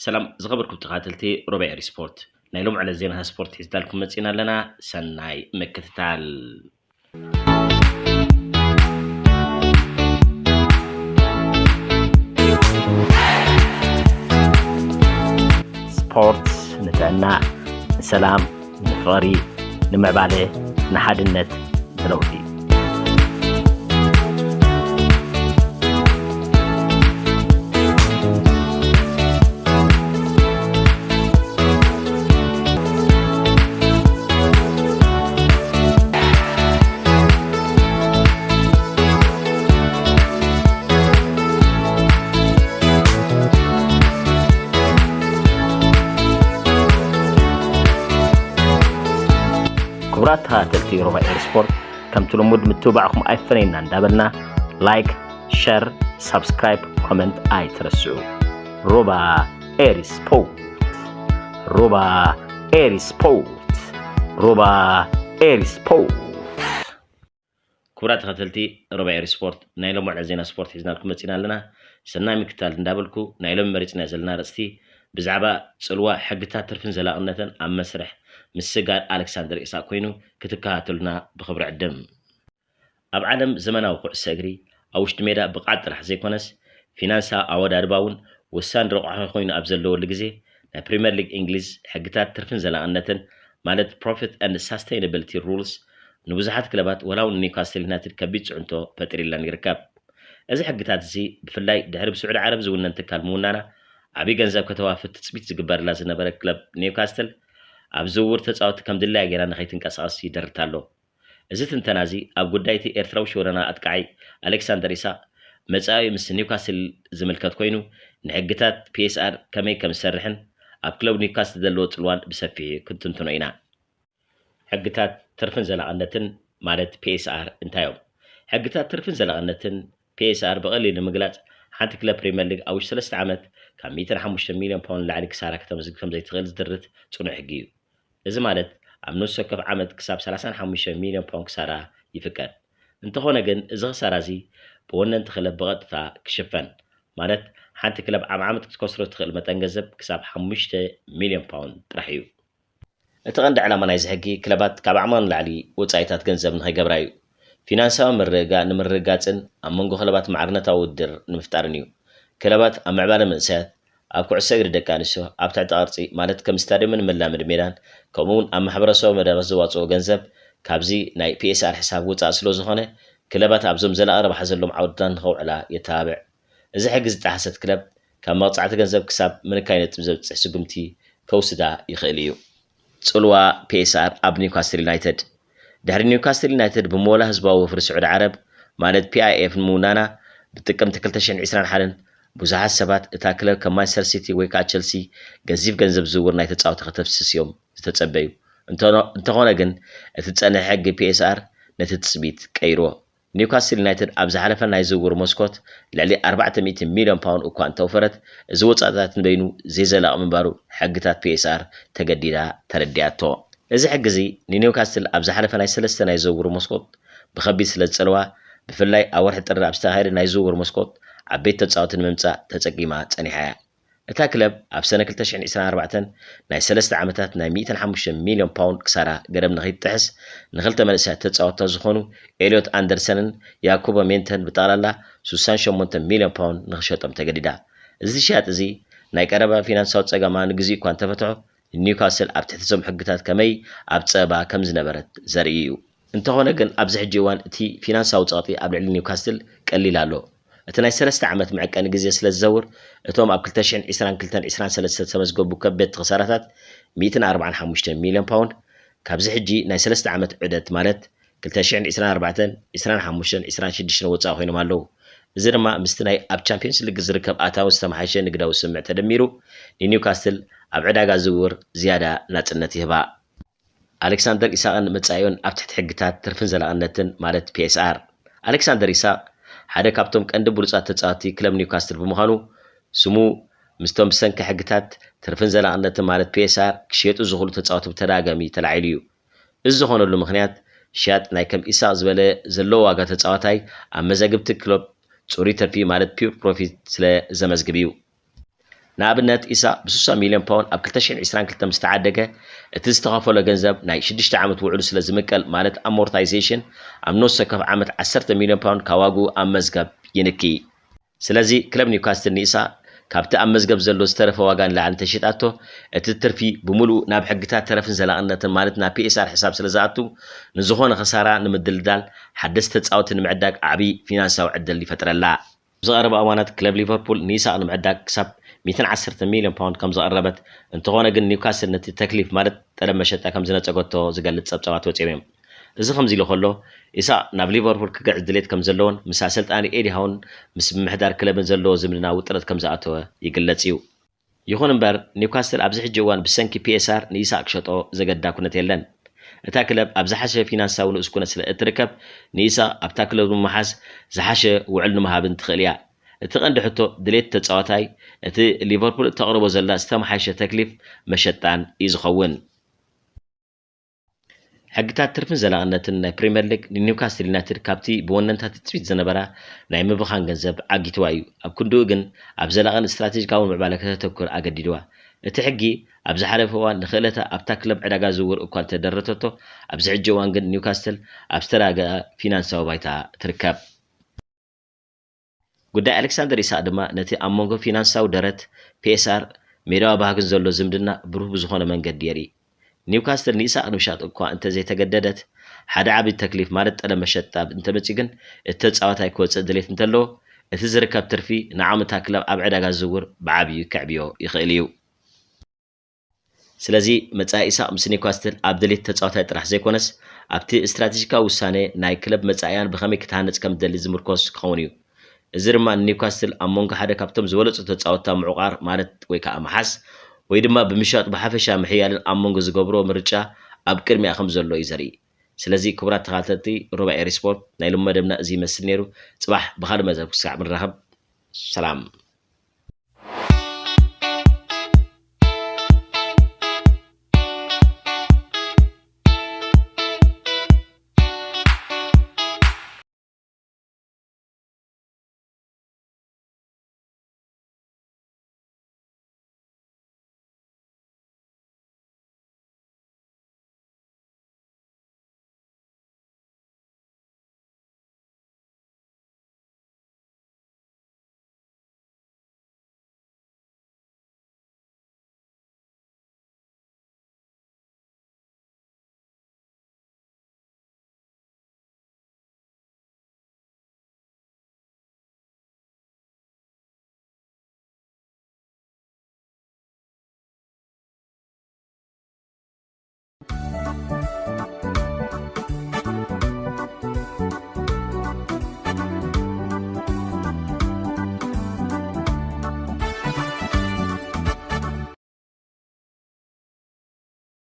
سلام زغبركم تقاتلتي ربع سبورت نايلوم على زينها سبورت حزدالكم متسينا لنا سناي مكتتال سبورت نتعنا سلام نفري نمعبالي نحادنت نلوتي كبراتها تلتي ربع سبورت كم تلمود متوبعكم ايفنين اندابلنا لايك شير سبسكرايب كومنت اي ترسعو ربع سبورت ربع سبورت ربع سبورت كبراتها تلتي ربع سبورت نايلو معزينا سبورت حزنا لكم متسينا لنا سناي مكتال اندابلكو نايلو مريتنا زلنا رستي بزعبا صلوا حقتها ترفن زلاقنتن ام مسرح مسجار ألكسندر إسحاق كوينو كتكاتلنا بخبر عدم. أب عالم زمانه وقع سجري أوشت ميدا بقعد رح زي كونس فينانسا أود أرباون وسان رقعه خوينو أبزلو لجزء نا بريمير ليج إنجليز حقتات ترفن زلاقنتن مالت profit and sustainability rules نبزحات كلابات ولو نيوكاسل يونايتد كبيت عنتو فتري لان يركب. إذا حقتات زي بفلاي دهرب سعود عرب زولنا نتكلموننا عبي جنزاب كتوافت تثبيت زجبار لازم نبرك كلاب نيوكاسل ኣብ ዝውውር ተጻወት ከም ድላይ ጌራ ንኸይትንቀሳቀስ ይደርታሎ እዚ ትንተናዚ ኣብ ጉዳይቲ ኤርትራዊ ሾረና ኣጥቃዓይ ኣሌክሳንደር ኢሳቅ መጻኢ ምስ ኒውካስል ዝምልከት ኮይኑ ንሕግታት ፒኤስአር ከመይ ከም ዝሰርሕን ኣብ ክለብ ኒውካስል ዘለዎ ጽልዋን ብሰፊሕ ክንትንትኖ ኢና ሕግታት ትርፍን ዘላቕነትን ማለት ፒኤስአር እንታዮም ሕግታት ትርፍን ዘላቕነትን ፒኤስአር በቀሊል ንምግላጽ ሓንቲ ክለብ ፕሪምየር ሊግ ኣብ 3 ዓመት ካብ 105 ሚልዮን ፓውንድ ላዕሊ ክሳራ ከተመዝግብ ከም ዘይትኽእል ዝድርት ጽኑዕ ሕጊ እዩ እዚ ማለት ኣብ ነፍሲ ወከፍ ዓመት ክሳብ 35 ሚልዮን ፓውንድ ክሳራ ይፍቀድ እንተኾነ ግን እዚ ክሳራ እዚ ብወነንቲ ክለብ ብቐጥታ ክሽፈን ማለት ሓንቲ ክለብ ዓመት ክትከስሮ ትኽእል መጠን ገንዘብ ክሳብ 5 ሚልዮን ፓውንድ ጥራሕ እዩ እቲ ቀንዲ ዕላማ ናይዚ ሕጊ ክለባት ካብ ዓቕሞን ላዕሊ ወጻኢታት ገንዘብ ንኸይገብራ እዩ ፊናንሳዊ ንምርግጋጽን ኣብ መንጎ ክለባት ማዕርነታዊ ውድድር ንምፍጣርን እዩ ክለባት ኣብ ምዕባለ መንእሰያት ኣብ ኩዕሶ እግሪ ደቂ ኣንስትዮ ኣብ ትሕቲ ቅርጺ ማለት ከም ስታድየምን መላመዲ ሜዳን ከምኡውን ኣብ ማሕበረሰብ መደባት ዝዋፅኦ ገንዘብ ካብዚ ናይ ፒኤስአር ሕሳብ ወፃእ ስለ ዝኾነ ክለባት ኣብዞም ዘላቒ ረብሓ ዘለዎም ዓውድታት ንኸውዕላ የተባብዕ እዚ ሕጊ ዝጠሓሰት ክለብ ካብ መቕፃዕቲ ገንዘብ ክሳብ ምንካይ ነጥብ ዘብፅሕ ስጉምቲ ከውስዳ ይኽእል እዩ ጽልዋ ፒኤስአር ኣብ ኒውካስል ዩናይትድ ድሕሪ ኒውካስል ዩናይትድ ብሞላ ህዝባዊ ወፍሪ ስዑድ ዓረብ ማለት ፒአይኤፍ ንምውናና ብጥቅምቲ 2021 ብዙሓት ሰባት እታ ክለብ ከም ማንቸስተር ሲቲ ወይ ከዓ ቸልሲ ገንዘብ ዝውውር ናይ ተጻወተ ከተፍስስ እዮም ዝተጸበዩ እንተኾነ ግን እቲ ጸንሐ ሕጊ ፒኤስአር ነቲ ትጽቢት ቀይርዎ ኒውካስል ዩናይትድ ኣብ ዝሓለፈ ናይ ዝውውር መስኮት ልዕሊ 400 ሚልዮን ፓውንድ እኳ እንተወፈረት እዚ ወጻኢታት ንበይኑ ዘይዘላቕ ምንባሩ ሕግታት ፒኤስአር ተገዲዳ ተረዲኣቶ እዚ ሕጊ እዚ ንኒውካስል ኣብ ዝሓለፈ ናይ 3 ናይ ዝውውር መስኮት ብኸቢድ ስለ ዝጸልዋ ብፍላይ ኣብ ወርሒ ጥሪ ኣብ ዝተኻየደ ናይ ዝውውር መስኮት ዓበይቲ ተጻወትን ንምምጻእ ተጸጊማ ጸኒሓ እያ እታ ክለብ ኣብ ሰነ 2024 ናይ 3 ዓመታት ናይ 105 ሚልዮን ፓውንድ ክሳራ ገረብ ንኸይትጥሕስ ንኽልተ መንእሰያት ተጻወትታ ዝኾኑ ኤልዮት ኣንደርሰንን ያኩብ ሜንተን ብጠቕላላ 68 ሚልዮን ፓውንድ ንኽሸጦም ተገዲዳ እዚ ሽያጥ እዚ ናይ ቀረባ ፊናንሳዊ ጸገማ ንግዚኡ እኳ እንተፈትሖ ኒውካስል ኣብ ትሕቲ እዞም ሕግታት ከመይ ኣብ ጸባ ከም ዝነበረት ዘርኢ እዩ እንተኾነ ግን ኣብዚ ሕጂ እዋን እቲ ፊናንሳዊ ጸቕጢ ኣብ ልዕሊ ኒውካስል ቀሊል ኣሎ እቲ ናይ 3 ዓመት መዐቀኒ ግዜ ስለ ዝዘውር እቶም ኣብ 2022-23 ተመዝገቡ ከበድቲ ክሳራታት 145 ሚልዮን ፓውንድ ካብዚ ሕጂ ናይ 3 ዓመት ዕደት ማለት 2024-25-26 ወጻኢ ኮይኖም ኣለዉ እዚ ድማ ምስቲ ናይ ኣብ ቻምፒየንስ ሊግ ዝርከብ ኣታዊ ዝተመሓየሸ ንግዳዊ ስምዕ ተደሚሩ ንኒውካስል ኣብ ዕዳጋ ዝውውር ዝያዳ ናጽነት ይህባ ኣሌክሳንደር ኢሳቅን መጻኢዮን ኣብ ትሕቲ ሕግታት ትርፍን ዘላቕነትን ማለት ፒኤስአር ኣሌክሳንደር ኢሳቅ ሓደ ካብቶም ቀንዲ ብሉጻት ተጻዋቲ ክለብ ኒውካስል ብምዃኑ ስሙ ምስቶም ብሰንኪ ሕግታት ትርፍን ዘላቕነትን ማለት ፒኤስአር ክሽየጡ ዝኽእሉ ተጻዋቲ ብተደጋጋሚ ተላዒሉ እዩ እዚ ዝኾነሉ ምኽንያት ሽያጥ ናይ ከም ኢሳቅ ዝበለ ዘለዎ ዋጋ ተጻዋታይ ኣብ መዘግብቲ ክለብ ጽሩይ ተርፊ ማለት ፒውር ፕሮፊት ስለ ዘመዝግብ እዩ ንኣብነት ኢሳቅ ብ60 ሚልዮን ፓውንድ ኣብ 2022 ምስ ተዓደገ እቲ ዝተኸፈሎ ገንዘብ ናይ 6 ዓመት ውዕሉ ስለ ዝምቀል ማለት ኣሞርታይዜሽን ኣብ ነፍሲ ወከፍ ዓመት 10 ሚልዮን ፓውንድ ካብ ዋግኡ ኣብ መዝገብ ይንኪ። ስለዚ ክለብ ኒውካስትል ንኢሳቅ ካብቲ ኣብ መዝገብ ዘሎ ዝተረፈ ዋጋ ንላዕሊ እንተሸጣቶ እቲ ትርፊ ብምሉእ ናብ ሕግታት ተረፍን ዘላቕነትን ማለት ናብ ፒኤስአር ሕሳብ ስለ ዝኣቱ ንዝኾነ ኸሳራ ንምድልዳል ሓደስቲ ተፃወቲ ንምዕዳግ ዓብይ ፊናንሳዊ ዕድል ይፈጥረላ። ብዝቐረበ እዋናት ክለብ ሊቨርፑል ንኢሳቅ ንምዕዳግ ክሳብ 110 ሚልዮን ፓውንድ ከም ዘቕረበት እንተኾነ ግን ኒውካስትል ነቲ ተክሊፍ ማለት ጠለብ መሸጣ ከም ዝነፀገቶ ዝገልጽ ፀብጻባት ወፂኦም እዮም። እዚ ከምዚ ኢሉ ከሎ ኢሳቅ ናብ ሊቨርፑል ክገዕዝ ድሌት ከም ዘለዎን ምስ ኣሰልጣኒ ኤዲ ሃውን ምስ ምምሕዳር ክለብን ዘለዎ ዝምድና ውጥረት ከም ዝኣተወ ይግለጽ እዩ። ይኹን እምበር ኒውካስትል ኣብዚ ሕጂ እዋን ብሰንኪ ፒኤስአር ንኢሳቅ ክሸጦ ዘገዳ ኩነት የለን። እታ ክለብ ኣብ ዝሓሸ ፊናንሳዊ ንኡስ ኩነት ስለ እትርከብ ንኢሳቅ ኣብታ ክለብ ንምሓዝ ዝሓሸ ውዕል ንምሃብን ትኽእል እያ። እቲ ቀንዲ ሕቶ ድሌት ተፃዋታይ እቲ ሊቨርፑል ተቕርቦ ዘላ ዝተመሓየሸ ተክሊፍ መሸጣን እዩ ዝኸውን። ሕግታት ትርፍን ዘላቕነትን ናይ ፕሪምየር ሊግ ንኒውካስትል ዩናይትድ ካብቲ ብወነንታት ትፅቢት ዝነበራ ናይ ምብኻን ገንዘብ ዓጊትዋ እዩ። ኣብ ክንድኡ ግን ኣብ ዘላቕን ስትራቴጂካውን ምዕባለ ከተተኩር ኣገዲድዋ። እቲ ሕጊ ኣብ ዝሓለፈ እዋን ንኽእለታ ኣብታ ክለብ ዕዳጋ ዝውውር እኳ እንተደረተቶ ኣብዚ ሕጂ እዋን ግን ኒውካስትል ኣብ ዝተረጋገአ ፊናንሳዊ ባይታ ትርከብ። ጉዳይ ኣሌክሳንደር ኢሳቅ ድማ ነቲ ኣብ መንጎ ፊናንሳዊ ደረት ፒኤስአር ሜዳዊ ባህግን ዘሎ ዝምድና ብሩህ ብዝኾነ መንገዲ የርኢ። ኒውካስትል ንኢሳቅ ንምሻጥ እኳ እንተዘይተገደደት ሓደ ዓብይ ተክሊፍ ማለት ጠለብ መሸጣ እንተመፂ ግን እቲ ተፃዋታይ ክወፅእ ድሌት እንተለዎ እቲ ዝርከብ ትርፊ ንዓመታ ክለብ ኣብ ዕዳጋ ዝውውር ብዓብዩ ከዕብዮ ይኽእል እዩ። ስለዚ መጻኢ ኢሳቅ ምስ ኒውካስትል ኣብ ድሌት ተፃዋታይ ጥራሕ ዘይኮነስ ኣብቲ ስትራቴጂካዊ ውሳነ ናይ ክለብ መጻእያን ብኸመይ ክትሃነፅ ከም ትደሊ ዝምርኮስ ክኸውን እዩ። እዚ ድማ ኒውካስትል ኣብ መንጎ ሓደ ካብቶም ዝበለፁ ተፃወታ ምዑቃር ማለት ወይ ከዓ መሓስ ወይ ድማ ብምሻጥ ብሓፈሻ ምሕያልን ኣብ መንጎ ዝገብሮ ምርጫ ኣብ ቅድሚያ ከም ዘሎ እዩ ዘርኢ። ስለዚ ክቡራት ተኸታተልቲ ሩባ ኤሪ ስፖርት ናይ ሎሚ መደብና እዚ ይመስል ነይሩ። ፅባሕ ብካልእ መደብ ክሳዕ ምንራኸብ ሰላም።